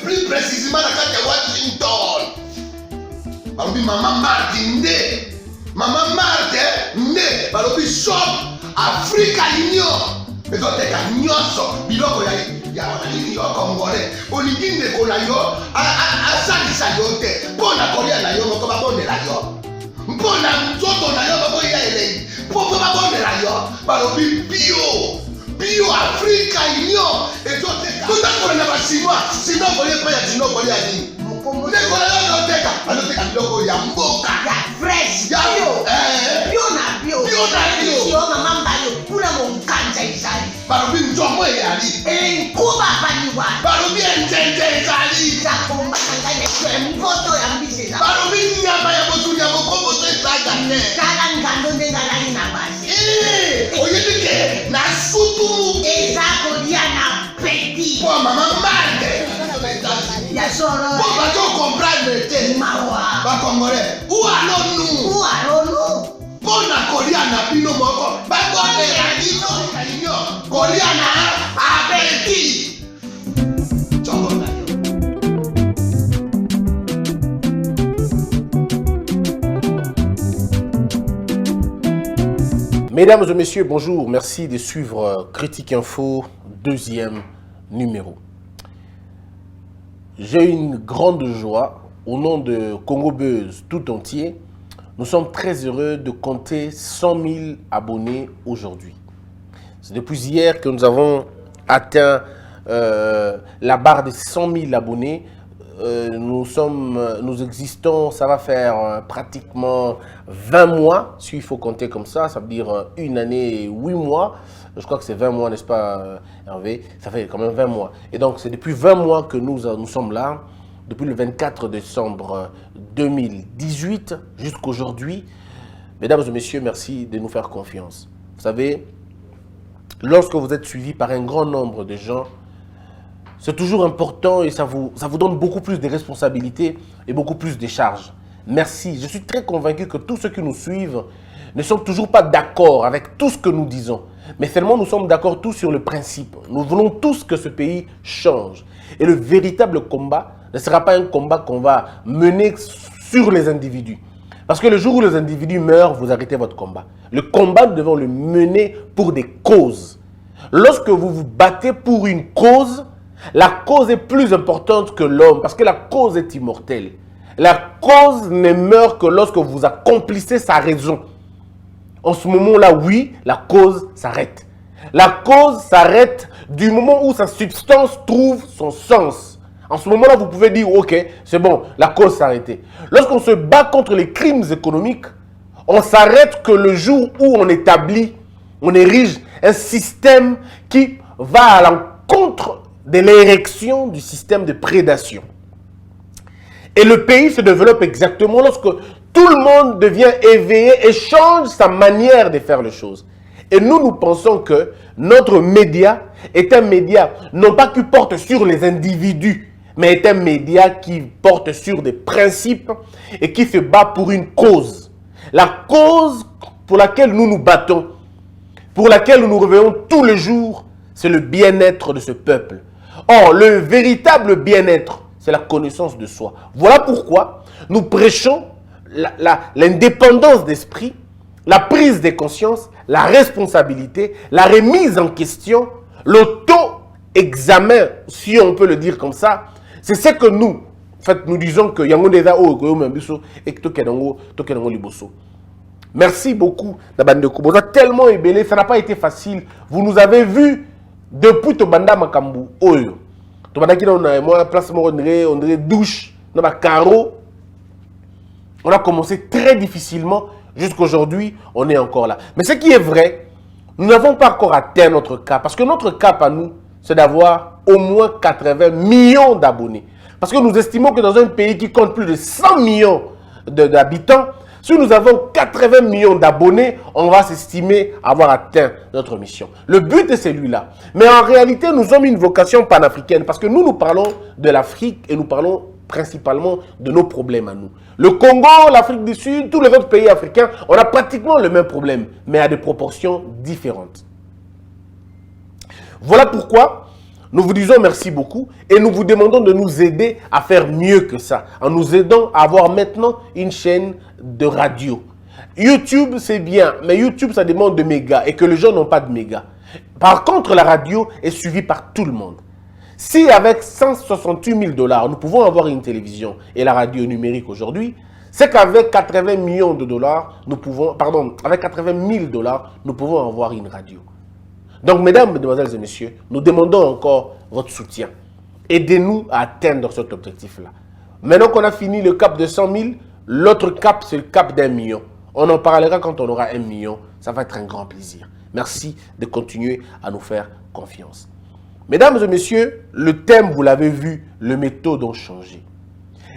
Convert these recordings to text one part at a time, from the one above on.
Plus précisément, dans Washington. Maman Martin, Maman Martin, balobi shop Africa Union. Mais donc t'es qu'à nyonso, biloko ya wanani yo congolais. Olingi ndeko na yo, asalisa yo te. Mpona kolia na yo moko babondela yo. Mpona nzoto na yo baboya elei. Poko babondela yo, balobi bio Africa Union. Et donc t'es qu'à tout na basinois, sinon kolia pa ya sinon kolia ni. Ndeko na yo teka, aloteka biloko ya mboka. Ya fresh, ya bio na bio. Sio mama mbayo, kuna mkanja izali. Barobi njomo yali. Kuba baniwa. Barobi njenje izali. Zakomba nganya kwe mvoto ya mbise za. Barobi nyama ya botu ya bokombo to isaga ne. Kala ngando ndenga nani na basi. Oyedike na sutu. Ezako dia na petit. Kwa mama mande. Ya soro. Kwa bato comprendre te. Mawa. Ba Congolais. Où allons-nous? Pona kolia na bino moko. Ba kone ya bino. Kolia na abeti. Chongo na yo. Mesdames et messieurs, bonjour. Merci de suivre Critique Info, deuxième numéro. J'ai une grande joie, au nom de Congo Buzz tout entier, nous sommes très heureux de compter 100 000 abonnés aujourd'hui. C'est depuis hier que nous avons atteint la barre des 100 000 abonnés. Nous existons, ça va faire pratiquement 20 mois, s'il faut compter comme ça veut dire une année et 8 mois. Je crois que c'est 20 mois, n'est-ce pas, Hervé? Ça fait quand même 20 mois. Et donc, c'est depuis 20 mois que nous sommes là, depuis le 24 décembre 2018 jusqu'à aujourd'hui. Mesdames et messieurs, merci de nous faire confiance. Vous savez, lorsque vous êtes suivis par un grand nombre de gens, c'est toujours important et ça vous donne beaucoup plus de responsabilités et beaucoup plus de charges. Merci. Je suis très convaincu que tous ceux qui nous suivent ne sont toujours pas d'accord avec tout ce que nous disons. Mais seulement nous sommes d'accord tous sur le principe. Nous voulons tous que ce pays change. Et le véritable combat ne sera pas un combat qu'on va mener sur les individus. Parce que le jour où les individus meurent, vous arrêtez votre combat. Le combat, nous devons le mener pour des causes. Lorsque vous vous battez pour une cause, la cause est plus importante que l'homme parce que la cause est immortelle. La cause ne meurt que lorsque vous accomplissez sa raison. En ce moment-là, oui, la cause s'arrête. La cause s'arrête du moment où sa substance trouve son sens. En ce moment-là, vous pouvez dire, ok, c'est bon, la cause s'est arrêtée. Lorsqu'on se bat contre les crimes économiques, on s'arrête que le jour où on établit, on érige un système qui va à l'encontre de l'érection du système de prédation. Et le pays se développe exactement lorsque tout le monde devient éveillé et change sa manière de faire les choses. Et nous pensons que notre média est un média, non pas qui porte sur les individus, mais est un média qui porte sur des principes et qui se bat pour une cause. La cause pour laquelle nous nous battons, pour laquelle nous nous réveillons tous les jours, c'est le bien-être de ce peuple. Or, le véritable bien-être, c'est la connaissance de soi. Voilà pourquoi nous prêchons l'indépendance d'esprit, la prise de conscience, la responsabilité, la remise en question, l'auto-examen, si on peut le dire comme ça. C'est ce que nous, en fait, nous disons que merci beaucoup, Nabandeko. Vous êtes tellement ébélé, ça n'a pas été facile. Vous nous avez vus depuis Tobanda Makambu. Oyo. Tobanda qui a moi place on dirait douche, dans ma carreau. On a commencé très difficilement. Jusqu'aujourd'hui, on est encore là. Mais ce qui est vrai, nous n'avons pas encore atteint notre cap. Parce que notre cap à nous, c'est d'avoir au moins 80 millions d'abonnés. Parce que nous estimons que dans un pays qui compte plus de 100 millions d'habitants, si nous avons 80 millions d'abonnés, on va s'estimer avoir atteint notre mission. Le but est celui-là. Mais en réalité, nous sommes une vocation panafricaine parce que nous parlons de l'Afrique et nous parlons principalement de nos problèmes à nous. Le Congo, l'Afrique du Sud, tous les autres pays africains, on a pratiquement le même problème, mais à des proportions différentes. Voilà pourquoi Nous vous disons merci beaucoup et nous vous demandons de nous aider à faire mieux que ça, en nous aidant à avoir maintenant une chaîne de radio. YouTube, c'est bien, mais YouTube, ça demande de mégas et que les gens n'ont pas de mégas. Par contre, la radio est suivie par tout le monde. Si avec 168 000 $, nous pouvons avoir une télévision et la radio numérique aujourd'hui, c'est qu'avec 80 millions de dollars, nous pouvons, pardon, avec 80 000 $, nous pouvons avoir une radio. Donc, mesdames, mesdemoiselles et messieurs, nous demandons encore votre soutien. Aidez-nous à atteindre cet objectif-là. Maintenant qu'on a fini le cap de 100 000, l'autre cap, c'est le cap d'1 million. On en parlera quand on aura 1 million. Ça va être un grand plaisir. Merci de continuer à nous faire confiance. Mesdames et messieurs, le thème, vous l'avez vu, les méthodes ont changé.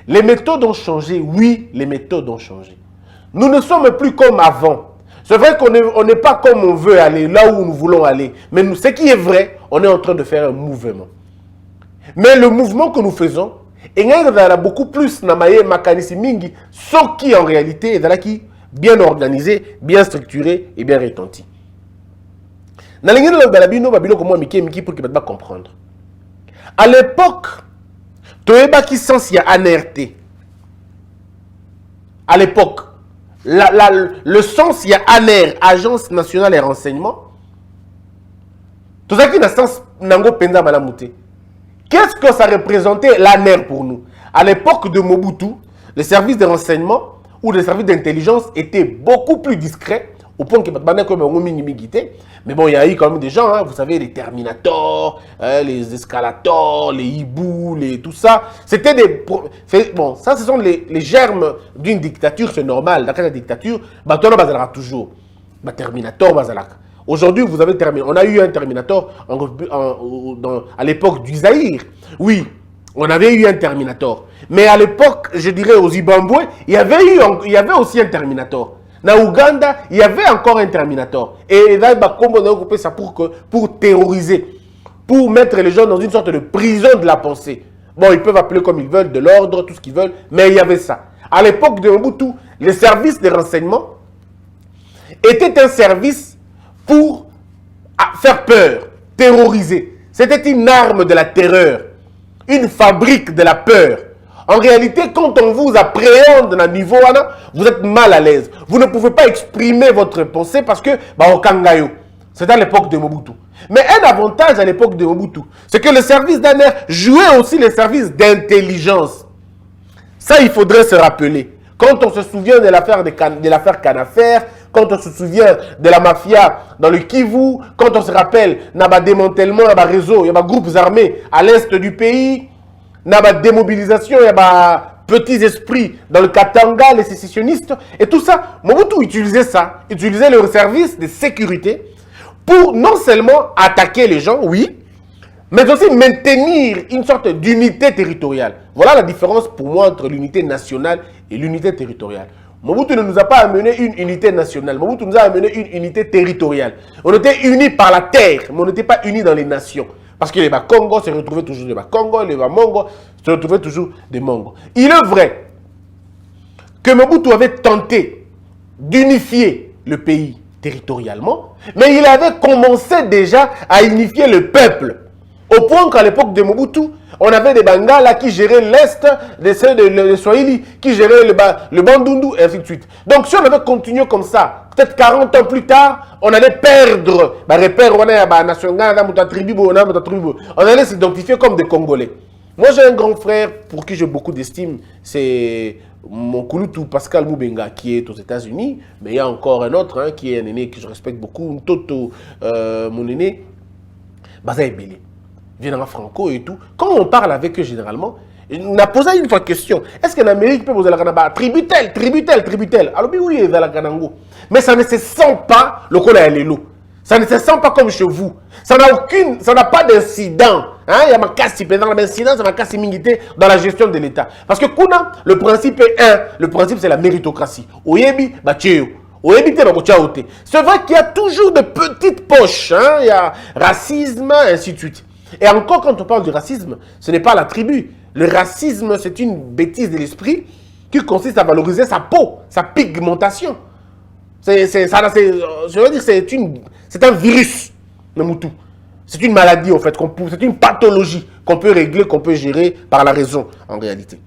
Les méthodes ont changé, oui, les méthodes ont changé. Nous ne sommes plus comme avant. C'est vrai qu'on n'est pas comme on veut aller, là où nous voulons aller. Mais nous, ce qui est vrai, on est en train de faire un mouvement. Mais le mouvement que nous faisons, il y a beaucoup plus de ce qui en réalité est bien organisé, bien structuré et bien retenti. Pour comprendre. À l'époque, tu sens il y a anerté. À l'époque, le sens il y a ANER, Agence nationale des renseignements. Tout ça qui n'a sens nango penza malamouté. Qu'est-ce que ça représentait l'ANER pour nous? À l'époque de Mobutu, les services de renseignement ou les services d'intelligence étaient beaucoup plus discrets au point que mais bon, il y a eu quand même des gens, hein, vous savez, les Terminators, les Escalators, les Hibou, tout ça. C'était des... Bon, ça, ce sont les germes d'une dictature, c'est normal. Dans la dictature, on a toujours. Terminator, aujourd'hui, vous avez terminé. On a eu un Terminator à l'époque du Zaïre. Oui, on avait eu un Terminator. Mais à l'époque, je dirais au Zimbabwe, il y avait aussi un Terminator. Na Ouganda, il y avait encore un Terminator. Et là, on a occupé ça pour terroriser, pour mettre les gens dans une sorte de prison de la pensée. Bon, ils peuvent appeler comme ils veulent, de l'ordre, tout ce qu'ils veulent, mais il y avait ça. À l'époque de Mobutu, les services de renseignement étaient un service pour faire peur, terroriser. C'était une arme de la terreur, une fabrique de la peur. En réalité, quand on vous appréhende à niveau, vous êtes mal à l'aise. Vous ne pouvez pas exprimer votre pensée parce que, au Kangayo, c'est à l'époque de Mobutu. Mais un avantage à l'époque de Mobutu, c'est que le service d'ANER jouait aussi les services d'intelligence. Ça, il faudrait se rappeler. Quand on se souvient de l'affaire Canafer, quand on se souvient de la mafia dans le Kivu, quand on se rappelle, il y a démantèlement, il y a réseau, il y a groupes armés à l'est du pays, il y a démobilisation, il y a petits esprits dans le Katanga, les sécessionnistes, et tout ça. Mobutu utilisait ça, utilisait le service de sécurité pour non seulement attaquer les gens, oui, mais aussi maintenir une sorte d'unité territoriale. Voilà la différence pour moi entre l'unité nationale et l'unité territoriale. Mobutu ne nous a pas amené une unité nationale, Mobutu nous a amené une unité territoriale. On était unis par la terre, mais on n'était pas unis dans les nations. Parce que les Bakongos se retrouvaient toujours des Bakongos, les Bamongos se retrouvaient toujours des Mongos. Il est vrai que Mobutu avait tenté d'unifier le pays territorialement, mais il avait commencé déjà à unifier le peuple. Au point qu'à l'époque de Mobutu, on avait des Bangala qui géraient l'Est, des Swahili qui géraient le Bandundu, et ainsi de suite. Donc si on avait continué comme ça, peut-être 40 ans plus tard, on allait perdre, on allait s'identifier comme des Congolais. Moi j'ai un grand frère pour qui j'ai beaucoup d'estime, c'est mon Kouloutou Pascal Moubenga qui est aux États-Unis, mais il y a encore un autre qui est un aîné que je respecte beaucoup, Ntoto, mon aîné, Bazaï Belé. Viennent en Franco et tout. Quand on parle avec eux généralement, on a posé une fois question. Est-ce qu'en Amérique, peut poser la Kanaba tributel. Alors oui, il y a la Kanango. Mais ça ne se sent pas le col à l'élo. Ça ne se sent pas comme chez vous. Ça n'a pas d'incident. Il y a ma casse dans l'incident, ça m'a casse immunité dans la gestion de l'État. Parce que Kuna, le principe est le principe c'est la méritocratie. Oyebi, Bacheo. C'est vrai qu'il y a toujours de petites poches. Il y a racisme, ainsi de suite. Et encore, quand on parle du racisme, ce n'est pas la tribu. Le racisme, c'est une bêtise de l'esprit qui consiste à valoriser sa peau, sa pigmentation. Je veux dire, c'est un virus, le Moutou. C'est une maladie, en fait, c'est une pathologie qu'on peut régler, qu'on peut gérer par la raison, en réalité.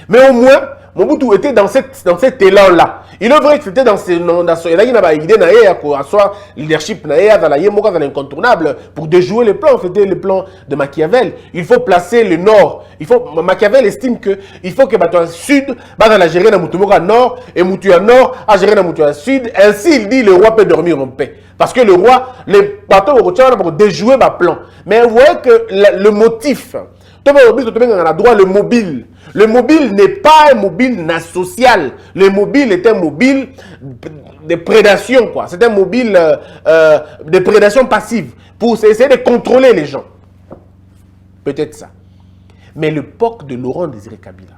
Mais au moins, Mobutu était dans cet élan-là. Il est vrai que c'était dans ce... Il a une idée, leadership, incontournable pour déjouer les plans. C'était le plan de Machiavel. Il faut placer le nord. Machiavel estime qu'il faut que le sud va dans la gérer dans Mutumura nord et Mutua nord à gérer dans Mutua sud. Ainsi, il dit le roi peut dormir en paix. Parce que le roi, les bateaux vont pour déjouer ma plan. Mais vous voyez que le motif, on a droit le mobile. Le mobile n'est pas un mobile social. Le mobile est un mobile de prédation, quoi. C'est un mobile de prédation passive pour essayer de contrôler les gens. Peut-être ça. Mais le POC de Laurent Désiré Kabila,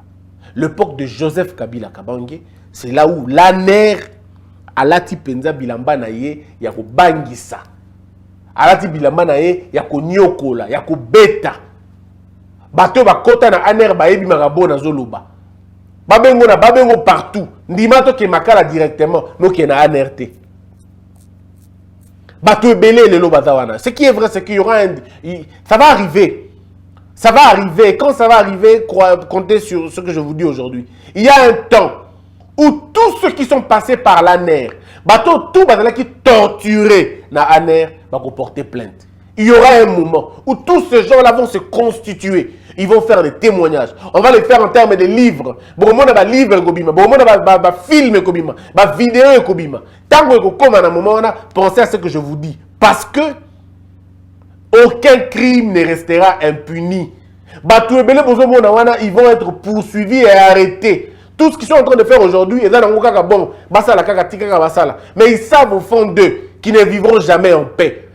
le POC de Joseph Kabila Kabange, c'est là où l'ANER alati penza bilamba na ye ya ko bangisa. Alati bilamba na ye ya ko nyokola, ya ko beta. Bato ba kota na ANER ba yebi magabo na zoloba. Babengo partout. Ndima to ke makala directement, no ke na ANRT. Bato ebele le loba zawana. Ce qui est vrai, c'est qu'il y aura ça va arriver. Ça va arriver. Quand ça va arriver, comptez sur ce que je vous dis aujourd'hui. Il y a un temps où tous ceux qui sont passés par l'ANER, bateau tout bazala qui torturé na ANER, va porter plainte. Il y aura un moment où tous ces gens-là vont se constituer. Ils vont faire des témoignages. On va les faire en termes de livres. Bon, on va livre kobima. Bon, on va film kobima. Va vidéo kobima. Tant que comme à un moment, on a pensé à ce que je vous dis. Parce que aucun crime ne restera impuni. Ils vont être poursuivis et arrêtés. Tout ce qu'ils sont en train de faire aujourd'hui, mais ils savent au fond d'eux qu'ils ne vivront jamais en paix.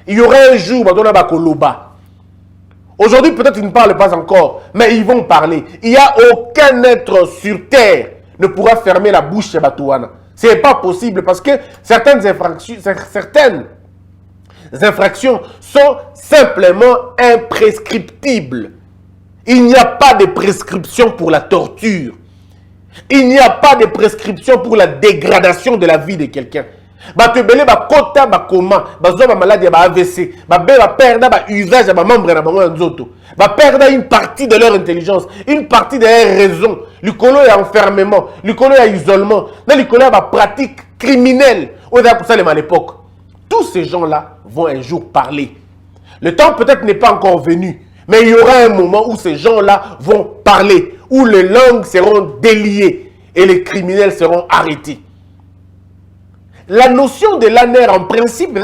Il y aura un jour, aujourd'hui peut-être ils ne parlent pas encore, mais ils vont parler. Il n'y a aucun être sur terre ne pourra fermer la bouche de Batouana. Ce n'est pas possible parce que certaines infractions sont simplement imprescriptibles. Il n'y a pas de prescription pour la torture. Il n'y a pas de prescription pour la dégradation de la vie de quelqu'un. Batebele ba kota ba coma, ba zo ba maladie ba AVC, ba perdre ba usage ba membre na bango nzoto. Ba perdre une partie de leur intelligence, une partie de leur raison. Likolo ya enfermement, likolo ya isolement, na likolo ya ba pratique criminelle. On a pour ça à l'époque. Tous ces gens-là vont un jour parler. Le temps peut-être n'est pas encore venu, mais il y aura un moment où ces gens-là vont parler, où les langues seront déliées et les criminels seront arrêtés. La notion de l'ANER en principe est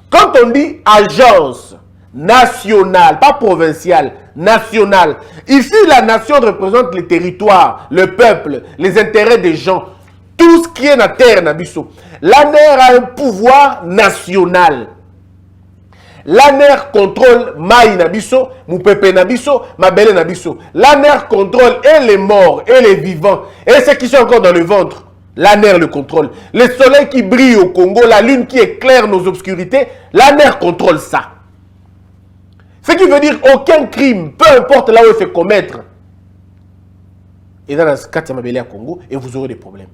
quand on dit agence nationale, pas provinciale, nationale, ici la nation représente les territoires, le peuple, les intérêts des gens, tout ce qui est na terre nabiso. L'ANER a un pouvoir national. L'ANER contrôle Maï Nabiso, Moupepe Nabiso, Mabele Nabiso. L'ANER contrôle et les morts et les vivants et ceux qui sont encore dans le ventre. L'ANER le contrôle. Le soleil qui brille au Congo, la lune qui éclaire nos obscurités, l'ANER contrôle ça. Ce qui veut dire aucun crime, peu importe là où il fait commettre, et dans la Katia Mabele à Congo, et vous aurez des problèmes.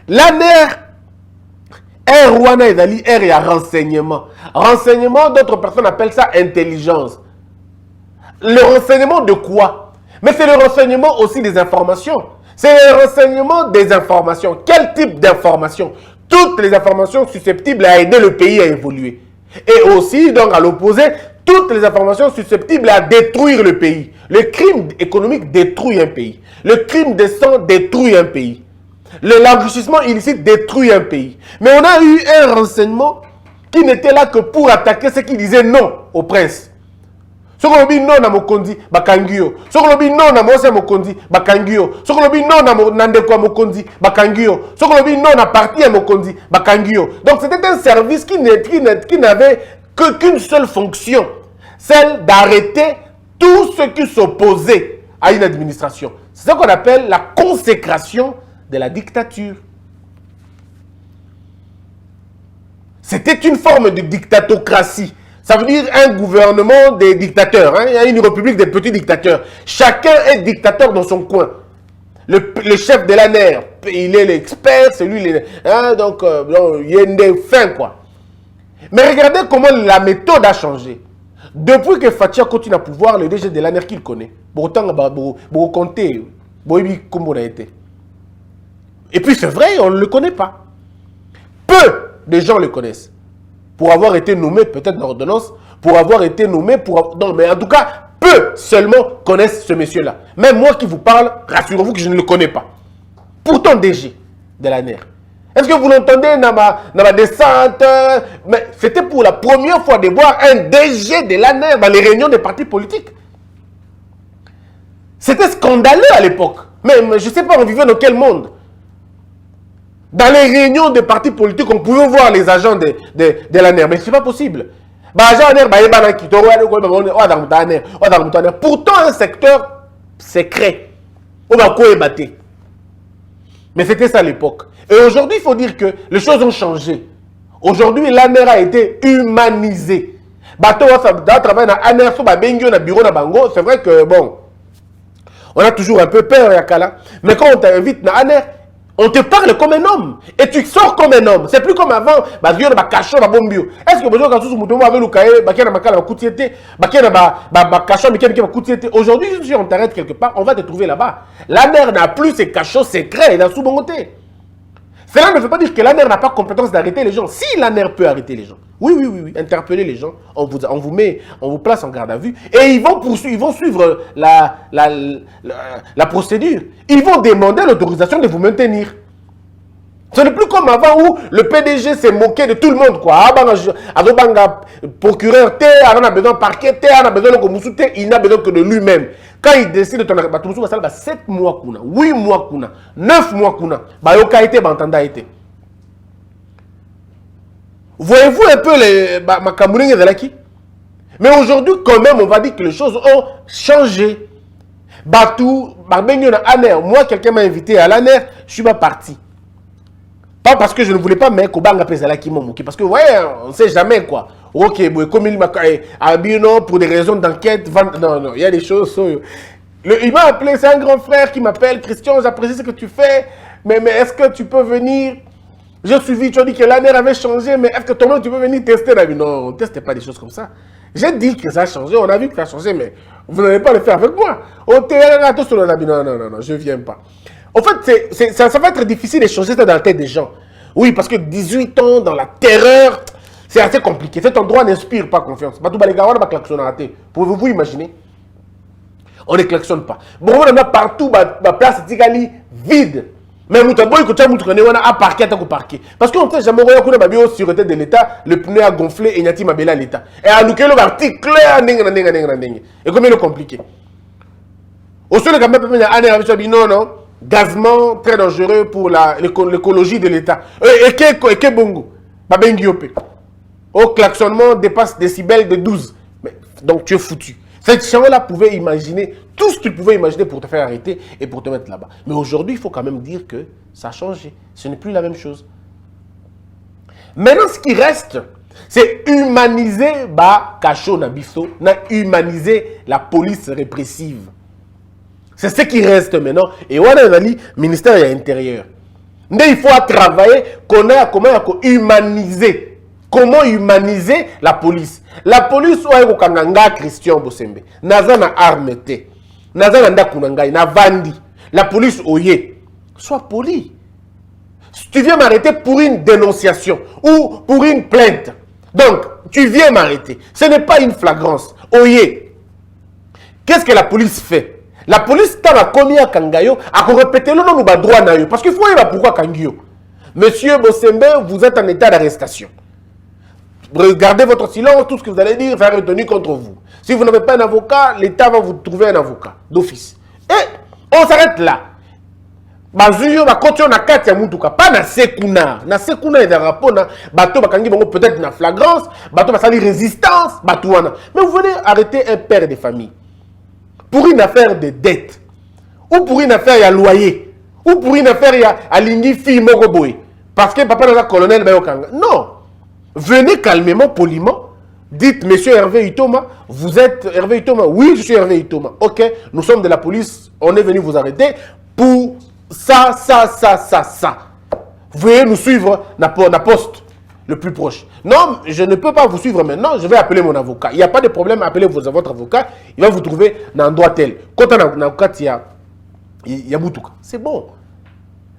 L'ANER est Rwanda et Dali, R et à renseignement. Renseignement, d'autres personnes appellent ça intelligence. Le renseignement de quoi? Mais c'est le renseignement aussi des informations. C'est le renseignement des informations. Quel type d'informations? Toutes les informations susceptibles à aider le pays à évoluer. Et aussi, donc à l'opposé, toutes les informations susceptibles à détruire le pays. Le crime économique détruit un pays. Le crime de sang détruit un pays. L'enrichissement illicite détruit un pays. Mais on a eu un renseignement qui n'était là que pour attaquer ceux qui disaient non au prince. Ce qu'on dit non à Mokondi, Bakangio. Ce qu'on dit non à Mose Mokondi, Bakangio. Ce qu'on dit non à Nandekwa Mokondi, Bakangio. Ce qu'on dit non à parti à Mokondi, Bakangio. Donc c'était un service qui n'avait qu'une seule fonction, celle d'arrêter tout ce qui s'opposait à une administration. C'est ce qu'on appelle la consécration de la dictature. C'était une forme de dictatocratie. Ça veut dire un gouvernement des dictateurs. Hein? Il y a une république des petits dictateurs. Chacun est dictateur dans son coin. Le chef de l'ANER il est l'expert, c'est lui, hein, donc, il y a une fin, quoi. Mais regardez comment la méthode a changé. Depuis que Fatia continue à pouvoir, le DG de l'ANER qu'il connaît, autant pour compter, comment on a été. Et puis c'est vrai, on ne le connaît pas. Peu de gens le connaissent. Pour avoir été nommé, peut-être dans l'ordonnance, pour avoir été nommé, non, mais en tout cas, peu seulement connaissent ce monsieur-là. Même moi qui vous parle, rassurez-vous que je ne le connais pas. Pourtant DG de l'ANER. Est-ce que vous l'entendez dans ma descente? Mais c'était pour la première fois de voir un DG de l'ANER dans les réunions des partis politiques. C'était scandaleux à l'époque. Mais je ne sais pas, on vivait dans quel monde? Dans les réunions des partis politiques, on pouvait voir les agents de l'ANER. Mais ce n'est pas possible. Pourtant, un secteur secret. On va quoi ébattre. Mais c'était ça à l'époque. Et aujourd'hui, il faut dire que les choses ont changé. Aujourd'hui, l'ANER a été humanisé. C'est vrai que, bon, on a toujours un peu peur, Yakala. Mais quand on t'invite dans l'ANER, on te parle comme un homme. Et tu sors comme un homme. C'est plus comme avant. Est-ce que aujourd'hui, si on t'arrête quelque part, on va te trouver là-bas. L'ANER n'a plus ses cachots secrets dans sous bonté. Cela ne veut pas dire que l'ANER n'a pas compétence d'arrêter les gens. Si l'ANER peut arrêter les gens, oui, interpeller les gens, on vous place en garde à vue et ils vont suivre la procédure. Ils vont demander l'autorisation de vous maintenir. Ce n'est plus comme avant où le PDG s'est moqué de tout le monde. Procureur, on a besoin de parquet, on a besoin de il n'a besoin que de lui-même. Quand il décide de ton arrêt, 7 mois, 8 mois, 9 mois, voyez-vous un peu ma Camerounais de là-qui? Mais aujourd'hui, quand même, on va dire que les choses ont changé. Moi, quelqu'un m'a invité à l'ANER, je suis pas parti. Pas parce que je ne voulais pas, mais parce que, voyez, on ne sait jamais quoi. Ok, comme il m'a pour des raisons d'enquête, non, il y a des choses. Il m'a appelé, c'est un grand frère qui m'appelle, Christian, j'apprécie ce que tu fais, mais est-ce que tu peux venir? J'ai suivi, tu as dit que l'ANER avait changé, mais est-ce que toi-même tu peux venir tester la vie? Non, on ne testait pas des choses comme ça. J'ai dit que ça a changé, on a vu que ça a changé, mais vous n'allez pas le faire avec moi. Non, je ne viens pas. En fait, ça va être difficile de changer ça dans la tête des gens. Oui, parce que 18 ans dans la terreur, c'est assez compliqué. Cet endroit n'inspire pas confiance. Pouvez-vous imaginer? On ne klaxonne pas. Bon, on a partout, la place est vide. Mais vous avez un parquet à parquet. Parce qu'on ne sait jamais qu'on a la sûreté de l'État, le pneu a gonflé et il y a un l'État. Et à nous, l'article, et comme il est compliqué. Au seul cas, non. Gazement très dangereux pour l'écologie de l'État. Et que bongo. Au klaxonnement dépasse décibels de 12. Mais, donc tu es foutu. Ces gens-là pouvaient imaginer tout ce qu'ils pouvaient imaginer pour te faire arrêter et pour te mettre là-bas. Mais aujourd'hui, il faut quand même dire que ça a changé. Ce n'est plus la même chose. Maintenant, ce qui reste, c'est humaniser Kacho Nabiso, humaniser la police répressive. C'est ce qui reste maintenant. Et on a le ministère de l'Intérieur. Mais il faut travailler comment humaniser. Comment humaniser la police? La police, c'est Christian Bosembe. Naza na armete. Naza na ndakunangai. Na vandi. La police, oye. Sois poli. Tu viens m'arrêter pour une dénonciation ou pour une plainte. Donc, tu viens m'arrêter. Ce n'est pas une flagrance. Oye. Qu'est-ce que la police fait? La police, quand a commis à Kangayo, a répété le nom de droit nayo. Parce qu'il faut voir pourquoi Kangayo. Monsieur Bosembe, vous êtes en état d'arrestation. Regardez votre silence, tout ce que vous allez dire va être retenu contre vous. Si vous n'avez pas un avocat, l'État va vous trouver un avocat d'office. Et on s'arrête là. Bazuyo va continuer na kati ya mutuka, pas na sekuna. Na sekuna et rapport na bateau bakangi bango peut-être na flagrance, bateau va salir résistance, bateau wana. Mais vous venez arrêter un père de famille pour une affaire de dette, ou pour une affaire à loyer, ou pour une affaire à lingi fille mogoboy, parce que papa n'a colonel bayokanga. Non. Venez calmement, poliment. Dites, monsieur Hervé Itoma, vous êtes Hervé Itoma? Oui, je suis Hervé Itoma. Ok, nous sommes de la police, on est venu vous arrêter pour ça. Veuillez nous suivre na poste le plus proche. Non, je ne peux pas vous suivre maintenant, je vais appeler mon avocat. Il n'y a pas de problème, appelez votre avocat, il va vous trouver dans un endroit tel. Quand on a un avocat, il y a Moutouka. C'est bon.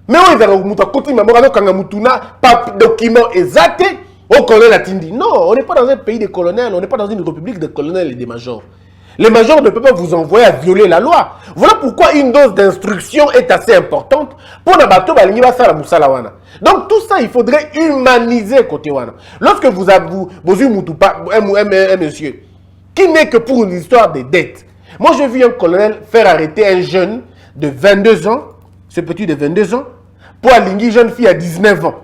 Mais on est dans Moutouka, quand on a Moutouka, pas de document exact, au colonel Atindi. Non, on n'est pas dans un pays de colonels, on n'est pas dans une république de colonels et de majors. Les majors ne peuvent pas vous envoyer à violer la loi. Voilà pourquoi une dose d'instruction est assez importante pour la bateau balingi basala musala wana. Donc tout ça, il faudrait humaniser côté wana. Lorsque vous avez un monsieur qui n'est que pour une histoire de dette. Moi, j'ai vu un colonel faire arrêter un jeune de 22 ans, ce petit de 22 ans, pour aligner une jeune fille à 19 ans.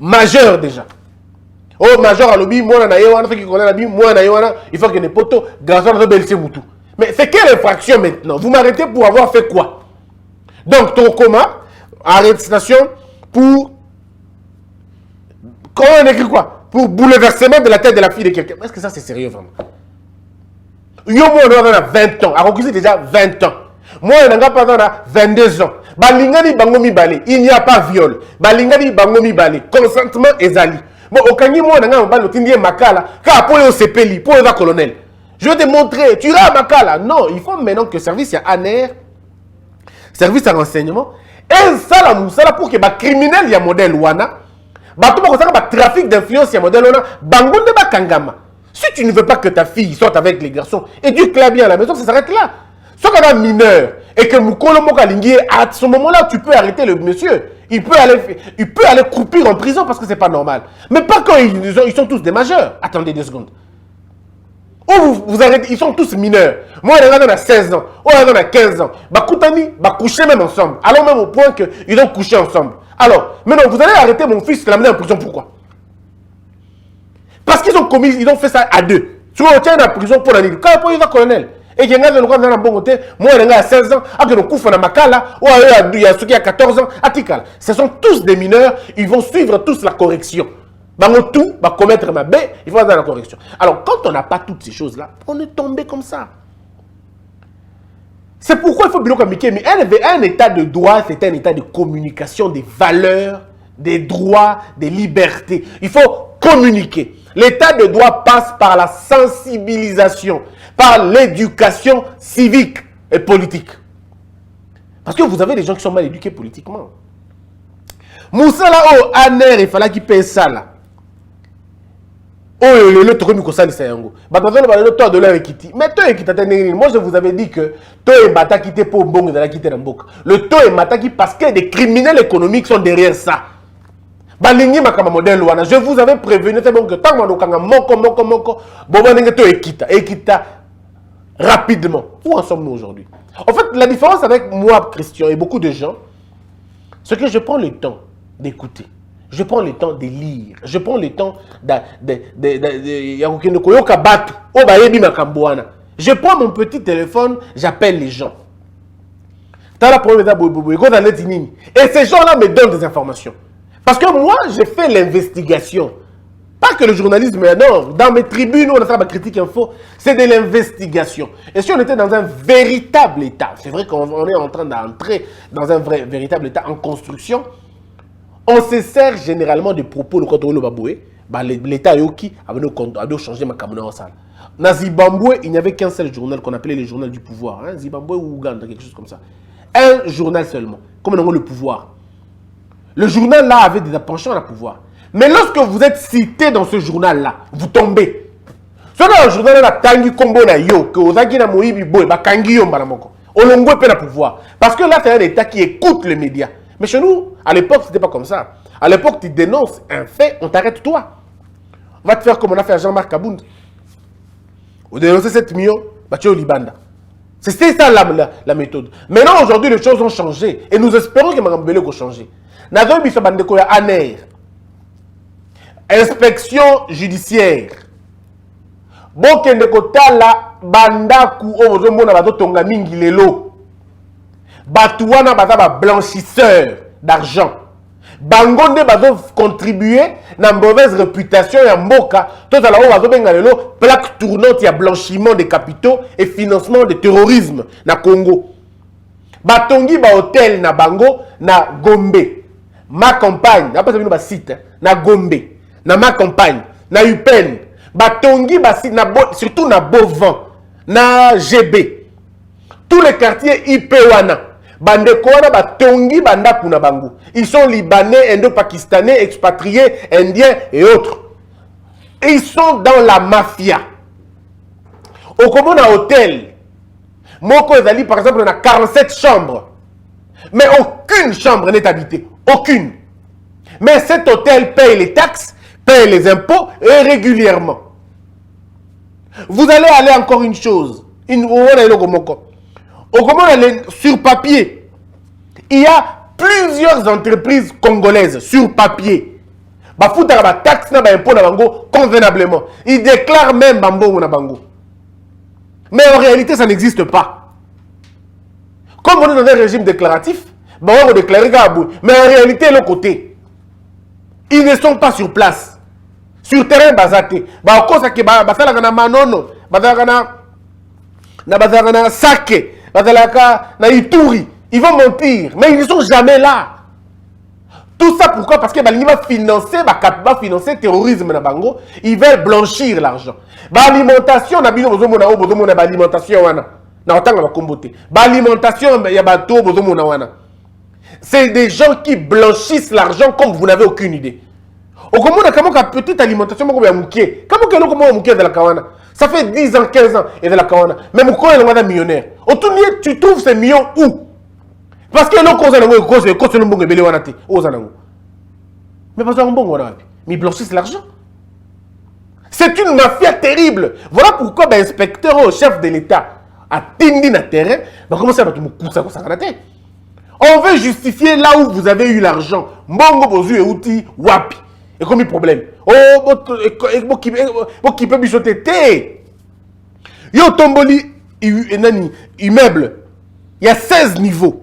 Majeur déjà. Oh, major à l'obi, moi, il faut que les poteaux, garçon, rebelle, c'est Moutou. Mais c'est quelle infraction maintenant? Vous m'arrêtez pour avoir fait quoi? Donc, ton coma, arrestation pour. Comment on écrit quoi? Pour bouleversement de la tête de la fille de quelqu'un. Est-ce que ça, c'est sérieux vraiment? Yo, moi, on a 20 ans. Alors, c'est déjà 20 ans. Moi, on n'a pas 22 ans. Balingani bangomi balé. Il n'y a pas viol. Balingani bangomi balé. Consentement ezali. Bon, au Kangi, moi, on a un bal de Makala. Car pour le CPLI, pour le colonel. Je vais te montrer. Tu iras à Makala. Non, il faut maintenant que le service à ANR, service à renseignement, et ça, la moussala pour que les criminels, il y a modèle Wana. Tout le monde trafic d'influence, il y a modèle Wana. Bangonde Bakangama. Si tu ne veux pas que ta fille sorte avec les garçons, éduque-la bien à la maison, ça s'arrête là. Si on a un mineur et que Moukolo Mokalingé, à ce moment-là, tu peux arrêter le monsieur. Il peut aller croupir en prison parce que c'est pas normal. Mais pas quand ils sont tous des majeurs. Attendez 2 secondes. Vous arrêtez, ils sont tous mineurs. Moi, on a 16 ans. On a 15 ans. Koutani, coucher même ensemble. Alors même au point qu'ils ont couché ensemble. Alors, maintenant, vous allez arrêter mon fils et l'amener en prison. Pourquoi? Parce qu'ils ont fait ça à 2. Si on tient en prison pour l'année, quand il va colonel. Et il y a un bon côté, moi, il y a 16 ans, il y a Makala, ou il y a ceux qui ont 14 ans, Atikal. Ce sont tous des mineurs, ils vont suivre tous la correction. Tout va commettre ma baie, il faut avoir la correction. Alors, quand on n'a pas toutes ces choses-là, on est tombé comme ça. C'est pourquoi il faut bien communiquer. Mais un état de droit, c'est un état de communication des valeurs, des droits, des libertés. Il faut communiquer. L'état de droit passe par la sensibilisation, par l'éducation civique et politique. Parce que vous avez des gens qui sont mal éduqués politiquement. Moussa là, oh, Aner, il fallait qu'il paye ça là. Oh, le truc comme ça, c'est un go. Bah, dans le temps de l'heure équité. Mais toi, équité, moi, je vous avais dit que toi et Mata quitté pour bon de la quitter dans Boka. Le toi et Mata qui, parce que des criminels économiques sont derrière ça. Balingi makama modèle wana. Je vous avais prévenu, c'est bon que tant que nous moko, bon, équita rapidement. Où en sommes-nous aujourd'hui? En fait, la différence avec moi, Christian, et beaucoup de gens, c'est que je prends le temps d'écouter. Je prends le temps de lire. Je prends le temps je prends mon petit téléphone, j'appelle les gens. Et ces gens-là me donnent des informations. Parce que moi, j'ai fait l'investigation. Pas que le journalisme, non. Dans mes tribunes, on a fait ma critique info, c'est de l'investigation. Et si on était dans un véritable état, c'est vrai qu'on est en train d'entrer dans un véritable état en construction, on se sert généralement des propos de Kotoolo Baboué. L'État Yoki avait changé ma caméra en salle. Dans Zimbabwe, il n'y avait qu'un seul journal qu'on appelait le journal du pouvoir. Hein? Zimbabwe ou Ouganda, quelque chose comme ça. Un journal seulement, comme on a le pouvoir. Le journal là avait des penchants à pouvoir. Mais lorsque vous êtes cité dans ce journal là, vous tombez. Ce dans le journal là, Tangi Kombo na yo, que Ozaki na Moïbi Boy, Bakangi yo Mbalamoko. Olongo peut la pouvoir. Parce que là, c'est un État qui écoute les médias. Mais chez nous, à l'époque, c'était pas comme ça. À l'époque, tu dénonces un fait, on t'arrête toi. On va te faire comme on a fait à Jean-Marc Kabound. On dénonce 7 millions, bah tu es au Libanda. C'était ça la méthode. Maintenant, aujourd'hui, les choses ont changé. Et nous espérons que Mme Belé va changer. Nous avons mis à ANER. Inspection judiciaire. Bon, que nous la bandaku au Zomona Badotonga Mingi Lelo. Batouana Bazaba blanchisseur d'argent. Bangonde bazo contribuer na mauvaise réputation ya mboka. Tout à l'heure bazo benga lelo plaque tournante ya blanchiment des capitaux et financement de terrorisme na Congo. batongi ba hôtel na bango na Gombe, ma campagne, après ça ba site na Gombe, na ma campagne, na Upen, batongi ba site na surtout na Bovan, na GB. Tous les quartiers IP wana, bandeko wana batongi bandaku na bango. Ils sont libanais, indo-pakistanais, expatriés, indiens et autres. Et ils sont dans la mafia. Au commune hôtel, Moko Ezali, par exemple, on a 47 chambres. Mais aucune chambre n'est habitée. Aucune. Mais cet hôtel paye les taxes, paye les impôts et régulièrement. Vous allez aller encore une chose. Sur papier, il y a plusieurs entreprises congolaises sur papier. Bafuta ba taxe na ba impôt na bango convenablement. Ils déclarent même bambo na bango. Mais en réalité, ça n'existe pas. Comme on est dans un régime déclaratif, on va déclarer Gabou. Mais en réalité, l'autre côté, ils ne sont pas sur place. Sur terrain basaté. Ils vont mentir, mais ils ne sont jamais là. Tout ça pourquoi? Parce que ils vont financer le terrorisme na bango, ils veulent blanchir l'argent. L'alimentation na bino bozomona o bozomona l'alimentation wana. Na otanga ba kombote. L'alimentation ya bato bozomona wana. C'est des gens qui blanchissent l'argent comme vous n'avez aucune idée. Au Comona comment ka petite alimentation moko ya mukie. Comment que comment mukie de la kawana. Ça fait 10 ans, 15 ans et de la kawana. Même quand il est millionnaire. Au tout milieu, tu trouves ces millions où? Parce que l'on cause le bon belé wanati aux anango. Mais pas un bon wanapi. Mais ils blanchissent l'argent. C'est une mafia terrible. Voilà pourquoi l'inspecteur au chef de l'État a tindi na terrain. Comment ça va te moussa ko sakanate? On veut justifier là où vous avez eu l'argent. Mbongo bozu et outil wapi. Et comme il problème. Oh, qui peut bichoter té. Yo tomboli immeuble. Il y a 16 niveaux.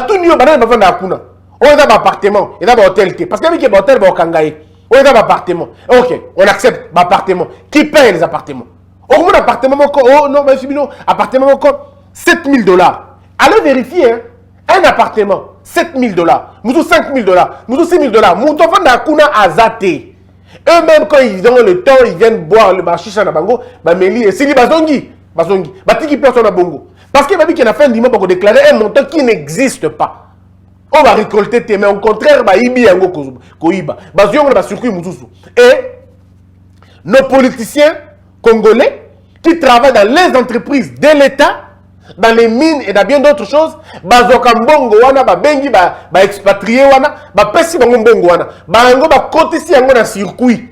Tout le monde a un appartement. On a un appartement. Il y a un hôtel. Parce qu'il y a un hôtel, on a un appartement. Ok, on accepte l'appartement. Qui paye les appartements? On a un appartement. Oh non, mais c'est appartement 7 000 $. Allez vérifier. Hein? Un appartement, 7 000 $. Nous 5 000 $. Nous 6 000 $. Nous avons un azate. Eux-mêmes, quand ils ont le temps, ils viennent boire le bachicha na bango. Bameli et Sili Bazongi. Batiki personne à bongo. Parce qu'il m'a dit qu'il a fait un dimanche pour déclarer un montant qui n'existe pas. On va récolter tes mains. Au contraire, ibi yango koiba. Baziongo na circuit mususu. Et nos politiciens congolais qui travaillent dans les entreprises de l'État, dans les mines et dans bien d'autres choses, bazoka mbongo wana bengi expatrié wana pesi bango mbongo wana bango kotisi yango na circuit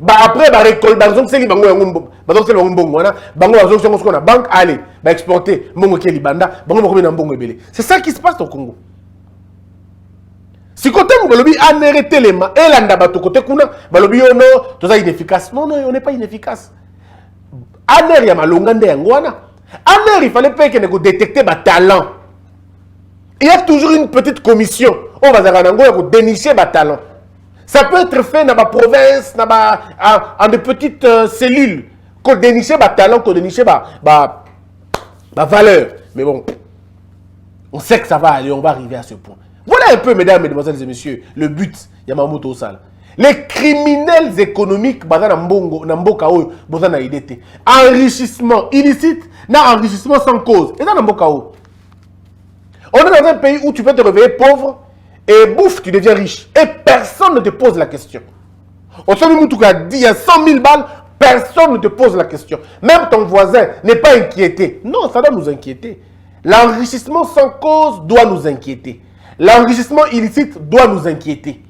après récolte bazong seli bango yango bazong seli bango mbongo wana bango bazong songo soko na banque aller exporter mbongo ke libanda bango bakomi na mbongo ebele. C'est ça qui se passe au Congo. Si côté balobi anerete lema elanda bato côté kuna balobi yo no toza inefficace. Non, on n'est pas inefficace. Aner ya malonga nde yango wana. Alors, il fallait pas qu'on détecter des talents. Il y a toujours une petite commission. On va dénicher des talents. Ça peut être fait dans la province, en des petites cellules. Qu'on dénicher des talents, qu'on dénicher des valeurs. Mais bon, on sait que ça va aller, on va arriver à ce point. Voilà un peu, mesdames, mesdemoiselles et messieurs, le but Yamamoto Osala. Les criminels économiques, enrichissement illicite, enrichissement sans cause. Et on est dans un pays où tu peux te réveiller pauvre et bouffe, tu deviens riche. Et personne ne te pose la question. Au sein du il y a 100 000 balles, personne ne te pose la question. Même ton voisin n'est pas inquiété. Non, ça doit nous inquiéter. L'enrichissement sans cause doit nous inquiéter. L'enrichissement illicite doit nous inquiéter.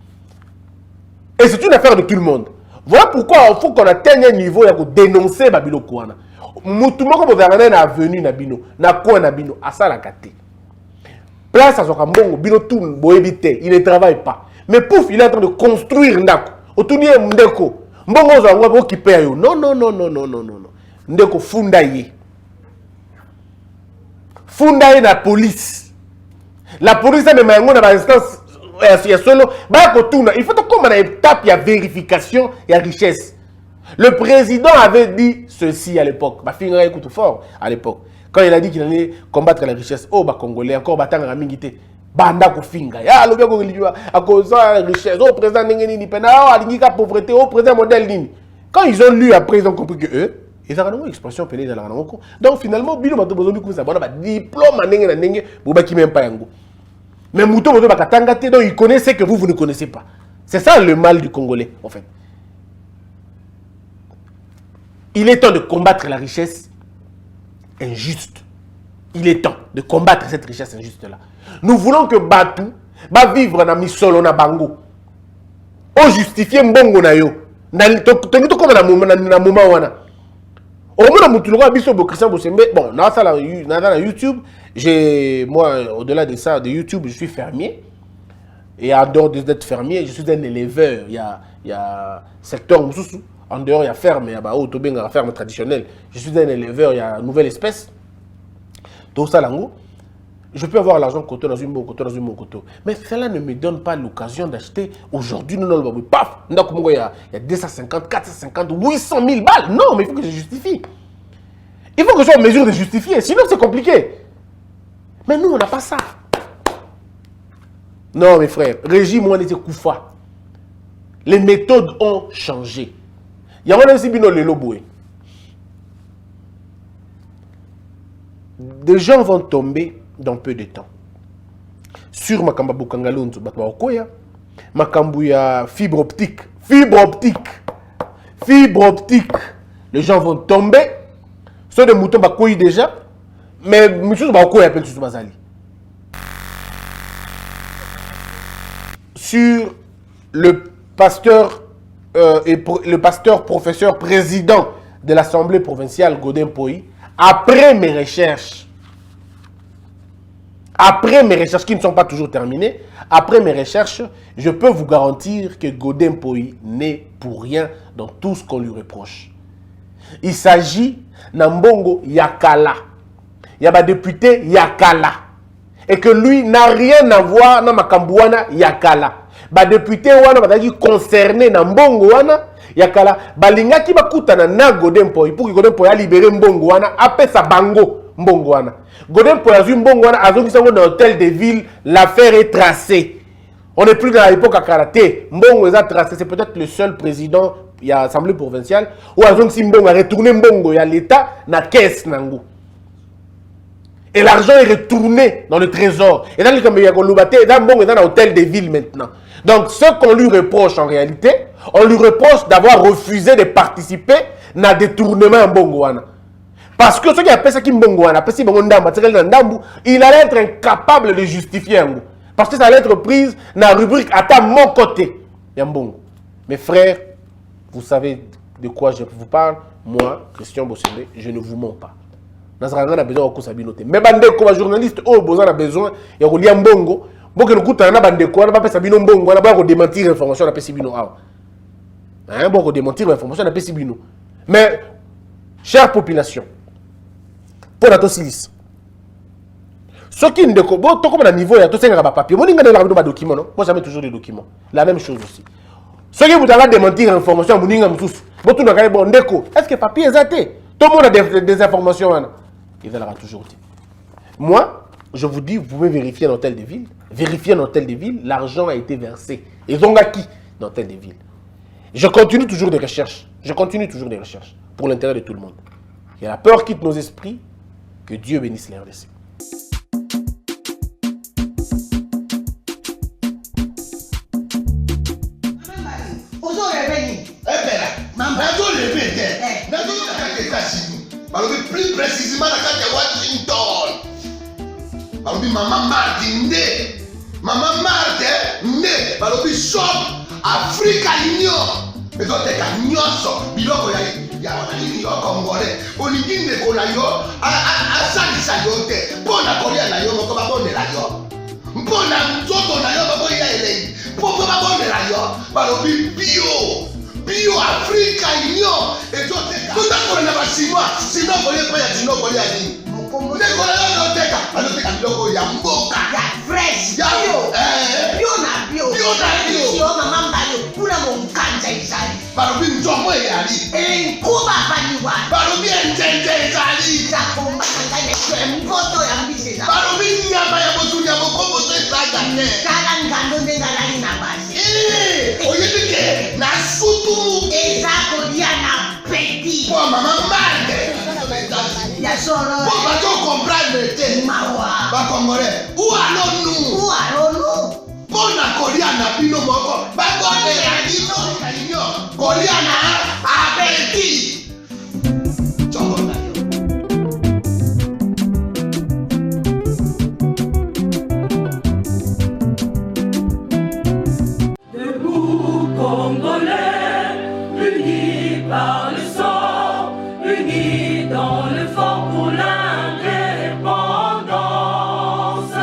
Et c'est une affaire de tout le monde. Voilà pourquoi il faut qu'on atteigne un niveau de dénoncer Babilo Kouana. Moutoumoko Bozarane na avenue Nabino, na quoi Nabino, à ça la kate. Place à Zokambongo, Bino Toun, Boébité, il ne travaille pas. Mais pouf, il est en train de construire Ndako. Otounie Ndeko. Mbongo Zangwa qui paye. Non. Ndeko Fundaye. Fundaye na police. La police a même une instance. Il faut comme une étape, il y a vérification, il y a richesse. Le président avait dit ceci à l'époque. Ma fille écoute fort à l'époque. Quand il a dit qu'il allait combattre la richesse, oh, bah, Congolais, encore, bah, tanga mingité. Banda Kofinga, ya, l'objet qu'on à cause de la richesse, oh, président Nengeni, Pena, oh, la pauvreté, oh, président modèle Nini. Quand ils ont lu après, ils ont compris que eux, ils ont une expression pelée dans la langue. Donc finalement, Bilo Mato Bozomi comme ça, bon, bah, diplôme à Nenge, Nenge, Bouba qui même pas yango. Mais Mouto Bozo Bakatangate, donc il connaît ce que vous ne connaissez pas. C'est ça le mal du Congolais, en fait. Il est temps de combattre la richesse injuste. Il est temps de combattre cette richesse injuste-là. Nous voulons que Batou va vivre dans Misolo, na Bango. On justifie Mbongo na yo. Na moment wana. Au moins, Christian Bosembe, bon, dans YouTube, moi, au-delà de ça, de YouTube, je suis fermier. Et en dehors d'être fermier, je suis un éleveur. Il y a secteur Moussoussou. En dehors, il y a ferme, il y a ferme traditionnelle. Je suis un éleveur, il y a une nouvelle espèce. Tout ça, je peux avoir l'argent côté dans une bon côté, dans une bon côté. Mais cela ne me donne pas l'occasion d'acheter aujourd'hui, paf, il y a 250, 450, 800 000 balles. Non, mais il faut que je justifie. Il faut que je sois en mesure de justifier, sinon c'est compliqué. Mais nous, on n'a pas ça. Non, mes frères, régime, on était Koufa. Les méthodes ont changé. Il y a aussi bino le loboué. Des gens vont tomber dans peu de temps. Sur Makamba Bukangalunzu, Batwaokoya, Makambuya fibre optique. Fibre optique. Fibre optique. Les gens vont tomber. Ceux de moutons Bakoui déjà. Mais Monsieur Bakoya appelle Soussou Bazali. Sur le pasteur le pasteur professeur président de l'Assemblée provinciale Godin Poyi, après mes recherches qui ne sont pas toujours terminées, après mes recherches, je peux vous garantir que Godin Poyi n'est pour rien dans tout ce qu'on lui reproche. Il s'agit d'Ambongo Yakala. Il y a un député Yakala. Et que lui n'a rien à voir dans Makambouana Yakala. Ba député wana badaki concerné na mbongo wana yakala balinga ki bakutana na Godin Poyi pour que Godin Poyi a libéré mbongo wana apesa bango mbongo wana. Godin Poyi azui mbongo wana azongi sango dans l'hôtel de ville, l'affaire est tracée. On n'est plus dans l'époque à karaté. Mbongo est tracé, c'est peut-être le seul président il y a assemblée provinciale où azongi si mbongo a retourné mbongo ya l'état na caisse nango. Et l'argent est retourné dans le trésor. Et dans le comme il y a dans l'hôtel de ville maintenant. Donc, ce qu'on lui reproche en réalité, on lui reproche d'avoir refusé de participer à détournement en Bongouana. Parce que ce qui appelle ça qui Mbongouana, il allait être incapable de justifier. Parce que ça allait être prise dans la rubrique à mon côté. Mes frères, vous savez de quoi je vous parle. Moi, Christian Bosembe, je ne vous mens pas. Nous avons besoin de Sabinote. Mais les journalistes ont besoin de lire Mbongo. Bon, que nous coûtons un bandeko, on n'a pas Sabino Mbongo, on n'a pas démentir l'information, on a pas Sabino. Hein, bon, démentir l'information, on a pas Sabino. Mais, chère population, pour la Tosilis, ce qui est bon, tout comme à niveau, il y a tout ça, il y a un papier. Moi, je n'ai pas de documents, non? Moi, jamais toujours des documents. La même chose aussi. Ce qui vous avez démentir l'information, vous n'avez pas tous. Vous n'avez pas de est-ce que le papier est athée? Tout le monde a des informations. Il va toujours dire. Moi, je vous dis, vous pouvez vérifier dans l'hôtel de ville. Vérifier dans l'hôtel de ville, l'argent a été versé. Ils ont acquis dans l'hôtel de ville. Je continue toujours des recherches. Pour l'intérêt de tout le monde. Et la peur quitte nos esprits. Que Dieu bénisse les RDC. Plus précisément dans Washington. Maman Martin né. Maman Martin né. Shop Africa Union. Et donc, il y a un biloko ya congolais. Olingi ne kola yo. Asalisa yo te. Pona kolia na yo moko babonela yo. Mpona nzoto na yo baboya elei. Poko babonela yo. Balobi bio Africa Union. Et donc, tout à na ba chinois. Sinon kolia pa ya chinois kolia ni. Ndekola yo teka. Aloteka biloko ya mboka. Ya fresh. Ya bio na bio. Yo mama mbayo. Kuna monkanja izali. Balobi nzomo eyali. Nkuba baniwa. Balobi enjenje ezali. Zakomba kanga mpoto ya mbisi eza balobi nyama ya bozuli ya bokomboso ezaga te tala ngando ndenge alali na basi oyebi ke na sutu eza kolia na peti mpo mama marke ya solo mpo bazokomprendre te mawa bakongolais ualonu ualonu mpo na kolia na bino moko bakolela bino kolia na apeti Choko na yo. Debout Congolais, unis par le sang, unis dans le fort pour l'indépendance.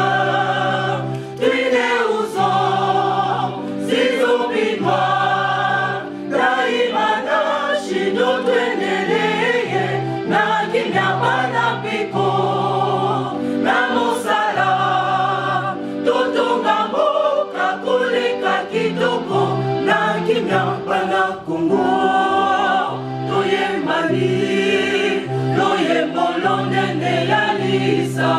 Unis aux hommes, si obinois, daimana shido tweneleye, na kinyamana piko, na mosala, totonga mboka koleka kitoko, na kinyamana Kongo, toyembali, loyembolo nene ya lisa.